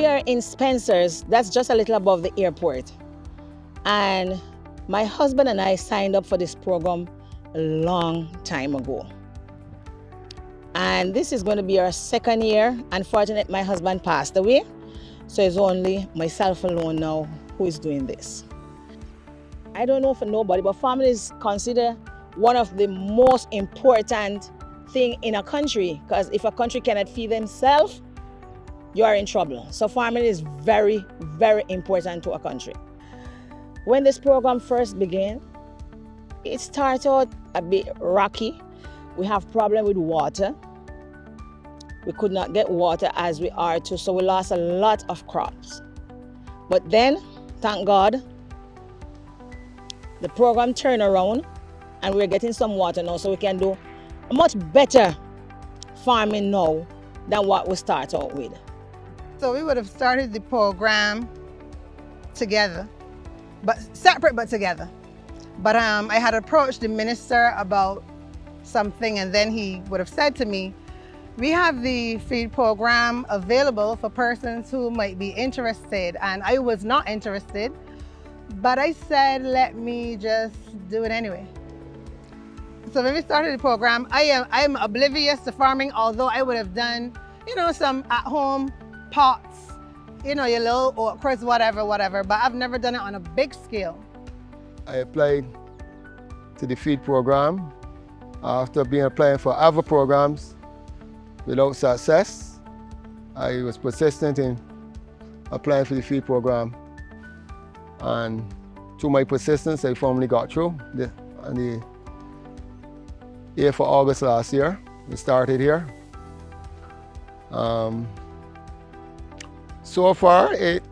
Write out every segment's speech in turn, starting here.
We are in Spencer's, that's just a little above the airport. And my husband and I signed up for this program a long time ago. And this is going to be our second year. Unfortunately, my husband passed away. So it's only myself alone now who is doing this. I don't know for nobody, but farming is considered one of the most important thing in a country, because if a country cannot feed themselves, you are in trouble. So farming is very, very important to a country. When this program first began, it started out a bit rocky. We have problem with water. We could not get water as we are to, so we lost a lot of crops. But then, thank God, the program turned around and we're getting some water now, so we can do a much better farming now than what we started out with. So we would have started the program together, but separate but together. But I had approached the minister about something, and then he would have said to me, we have the feed program available for persons who might be interested. And I was not interested, but I said, let me just do it anyway. So when we started the program, I'm oblivious to farming, although I would have done, some at-home pots, your little okras, whatever, but I've never done it on a big scale. I applied to the feed program after applying for other programs without success. I was persistent in applying for the feed program, and through my persistence, I finally got through. On the 8th of August last year, we started here. So far, it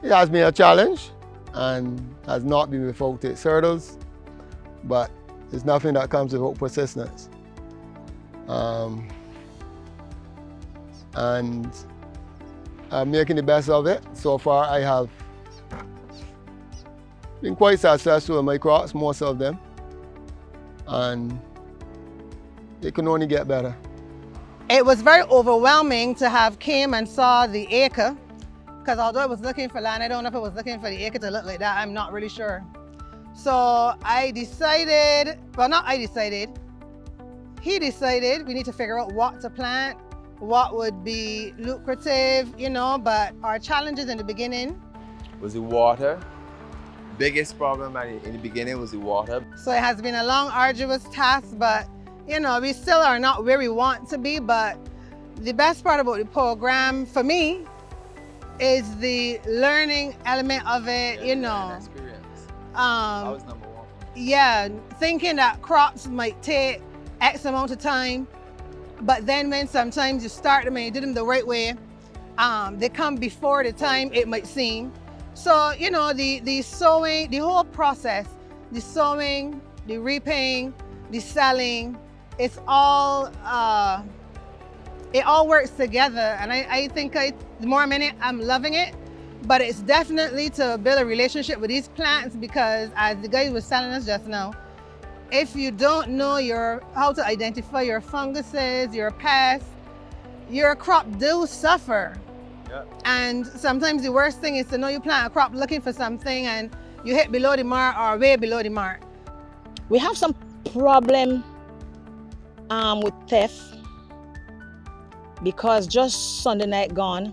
has been a challenge and has not been without its hurdles, but there's nothing that comes without persistence. And I'm making the best of it. So far, I have been quite successful in my crops, most of them, and it can only get better. It was very overwhelming to have came and saw the acre, because although I was looking for land, I don't know if I was looking for the acre to look like that, I'm not really sure. So I decided, he decided we need to figure out what to plant, what would be lucrative, but our challenges in the beginning was the water. Biggest problem in the beginning was the water. So it has been a long, arduous task, but we still are not where we want to be. But the best part about the program for me is the learning element of it, Experience. That was number one. Yeah, thinking that crops might take X amount of time, but then when sometimes you start them and you do them the right way, they come before the time it might seem. So, the sowing, the whole process, the sowing, the reaping, the selling, it's all, it all works together. And I think the more I'm in it, I'm loving it. But it's definitely to build a relationship with these plants, because as the guy was telling us just now, if you don't know how to identify your funguses, your pests, your crop do suffer. Yeah. And sometimes the worst thing is to know you plant a crop looking for something and you hit below the mark or way below the mark. We have some problem with theft, because just Sunday night gone,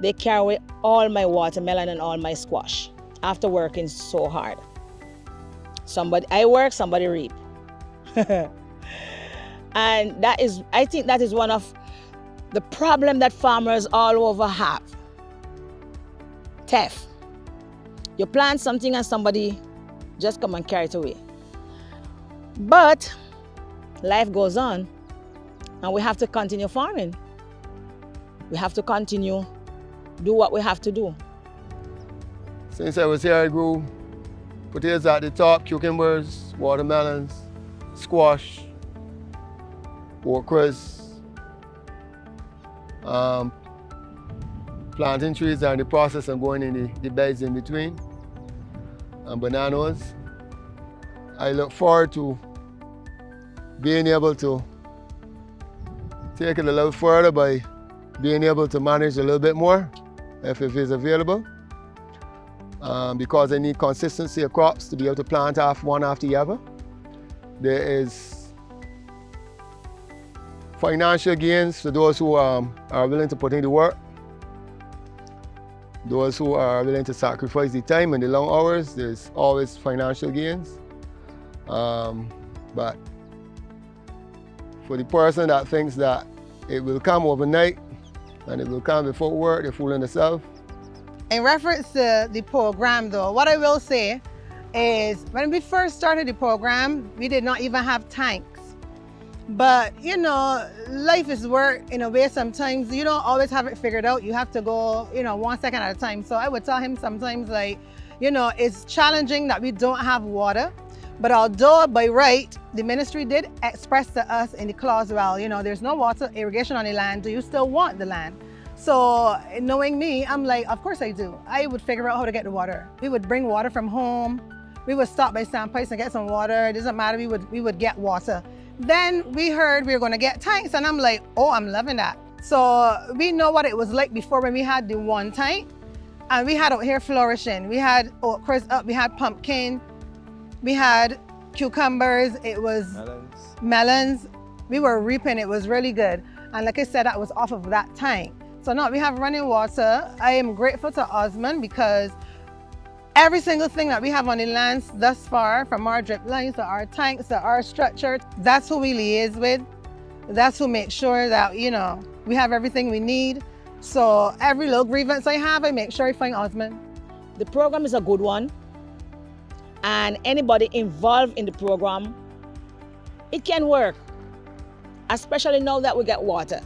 they carry away all my watermelon and all my squash after working so hard. I work, somebody reap. And I think that is one of the problem that farmers all over have. Theft. You plant something and somebody just come and carry it away. But life goes on and we have to continue farming. We have to continue do what we have to do. Since I was here, I grew potatoes at the top, cucumbers, watermelons, squash, okras, planting trees are in the process of going in the beds in between, and bananas. I look forward to being able to take it a little further by being able to manage a little bit more if it is available, because they need consistency of crops to be able to plant off one after the other. There is financial gains for those who are willing to put in the work. Those who are willing to sacrifice the time and the long hours, there's always financial gains. But for the person that thinks that it will come overnight and it will come before work, they're fooling themselves. In reference to the program though, what I will say is when we first started the program, we did not even have tanks. But you know, life is work in a way. Sometimes you don't always have it figured out. You have to go, 1 second at a time. So I would tell him sometimes, like, it's challenging that we don't have water. But although by right, the ministry did express to us in the clause, well, there's no water irrigation on the land. Do you still want the land? So knowing me, I'm like, of course I do. I would figure out how to get the water. We would bring water from home. We would stop by Sandpipes and get some water. It doesn't matter, we would get water. Then we heard we were gonna get tanks and I'm like, oh, I'm loving that. So we know what it was like before when we had the one tank and we had out here flourishing. We had okras up, we had pumpkin, we had cucumbers, it was melons. We were reaping, it was really good. And like I said, that was off of that tank. So now we have running water. I am grateful to Osman because every single thing that we have on the lands thus far, from our drip lines to our tanks to our structure, that's who we liaise with. That's who makes sure that, we have everything we need. So every little grievance I have, I make sure I find Osman. The program is a good one. And anybody involved in the program, it can work. Especially now that we get water.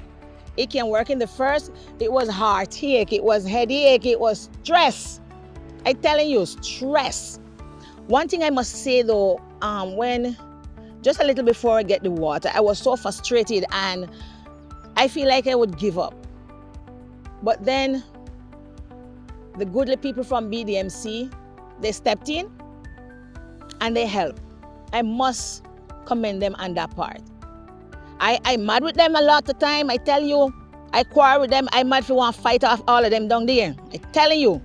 It can work. In the first, it was heartache, it was headache, it was stress. I'm telling you, stress. One thing I must say though, when just a little before I get the water, I was so frustrated and I feel like I would give up. But then the goodly people from BDMC, they stepped in and they helped. I must commend them on that part. I'm mad with them a lot of time. I tell you, I quarrel with them. I'm mad if you want to fight off all of them down there. I'm telling you.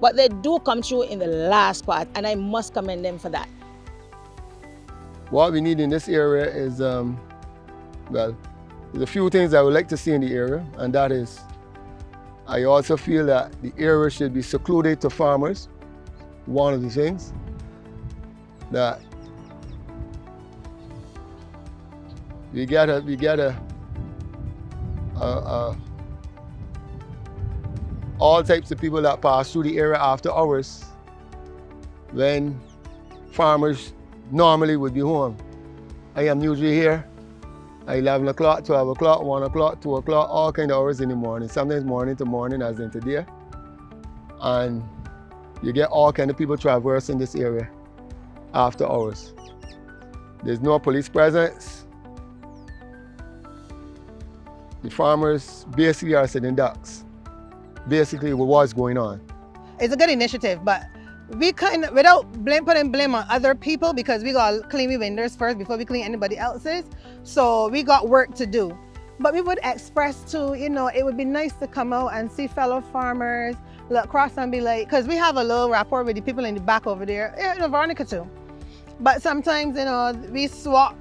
But they do come through in the last part, and I must commend them for that. What we need in this area is, well, there's a few things I would like to see in the area, and that is, I also feel that the area should be secluded to farmers. One of the things that we get all types of people that pass through the area after hours when farmers normally would be home. I am usually here at 11 o'clock, 12 o'clock, 1 o'clock, 2 o'clock, all kind of hours in the morning, sometimes morning to morning as in today. And you get all kind of people traversing this area after hours. There's no police presence. The farmers basically are sitting ducks. Basically what's going on. It's a good initiative, but we without putting blame on other people, because we got to clean the windows first before we clean anybody else's. So we got work to do. But we would express too, it would be nice to come out and see fellow farmers, look across and be like, because we have a little rapport with the people in the back over there, Veronica too. But sometimes, we swap,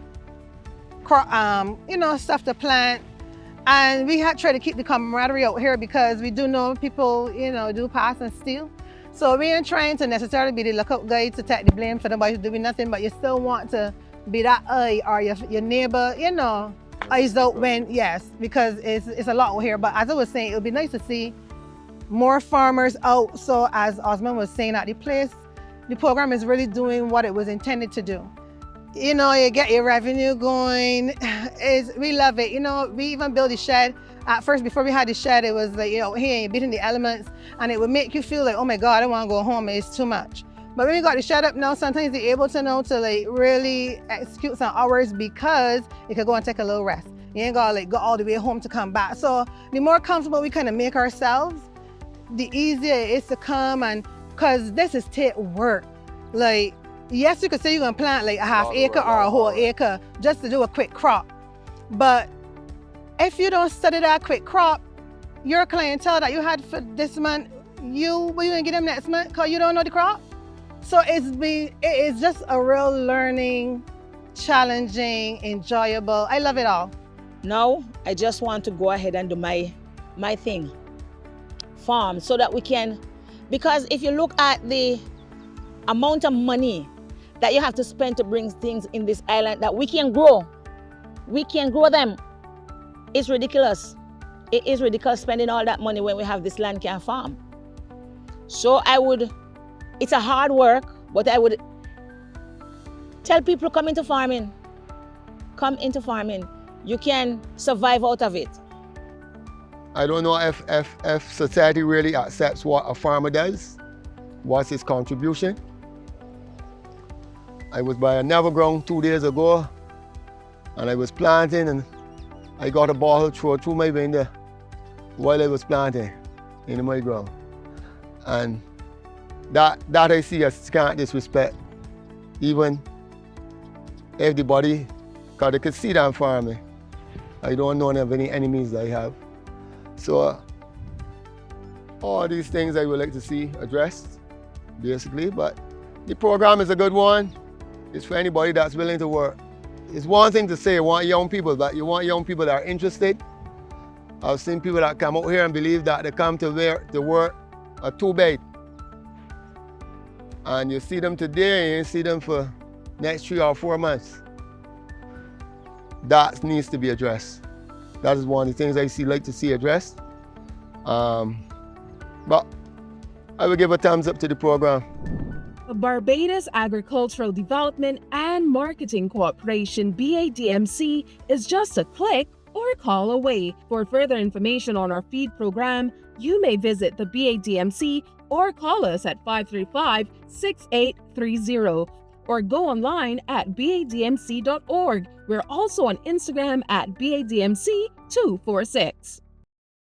stuff to plant. And we had tried to keep the camaraderie out here because we do know people, do pass and steal. So we ain't trying to necessarily be the lookout guy to take the blame for nobody who's doing nothing, but you still want to be that eye or your neighbor, eyes out when, yes, because it's a lot out here. But as I was saying, it would be nice to see more farmers out. So as Osman was saying at the program is really doing what it was intended to do. You get your revenue going. We love it. We even built a shed. At first, before we had the shed, it was like, here you're beating the elements, and it would make you feel like, oh my God, I want to go home. It's too much. But when we got the shed up now, sometimes you're able to know to really execute some hours because you can go and take a little rest. You ain't got to go all the way home to come back. So the more comfortable we kind of make ourselves, the easier it is to come, and because this is take work. Yes, you could say you're gonna plant like a half acre or a whole acre just to do a quick crop. But if you don't study that quick crop, your clientele that you had for this month, you ain't get them next month because you don't know the crop. So it is just a real learning, challenging, enjoyable. I love it all. Now, I just want to go ahead and do my thing, farm, so that we can, because if you look at the amount of money that you have to spend to bring things in this island that we can grow them, it's ridiculous. It is ridiculous spending all that money when we have this land can farm. So it's a hard work, but I would tell people, come into farming. Come into farming. You can survive out of it. I don't know if society really accepts what a farmer does, what's his contribution. I was by a never ground 2 days ago, and I was planting, and I got a bottle through my window while I was planting in my ground. And that I see as can't disrespect, even if the body, because they could see that I'm farming. I don't know of any enemies that I have. So all these things I would like to see addressed, basically, but the program is a good one. It's for anybody that's willing to work. It's one thing to say you want young people, but you want young people that are interested. I've seen people that come out here and believe that they come to work are too big. And you see them today and you see them for next 3 or 4 months. That needs to be addressed. That is one of the things I like to see addressed. But I will give a thumbs up to the program. Barbados Agricultural Development and Marketing Corporation, BADMC, is just a click or call away. For further information on our feed program, you may visit the BADMC or call us at 535-6830 or go online at badmc.org. We're also on Instagram at BADMC246.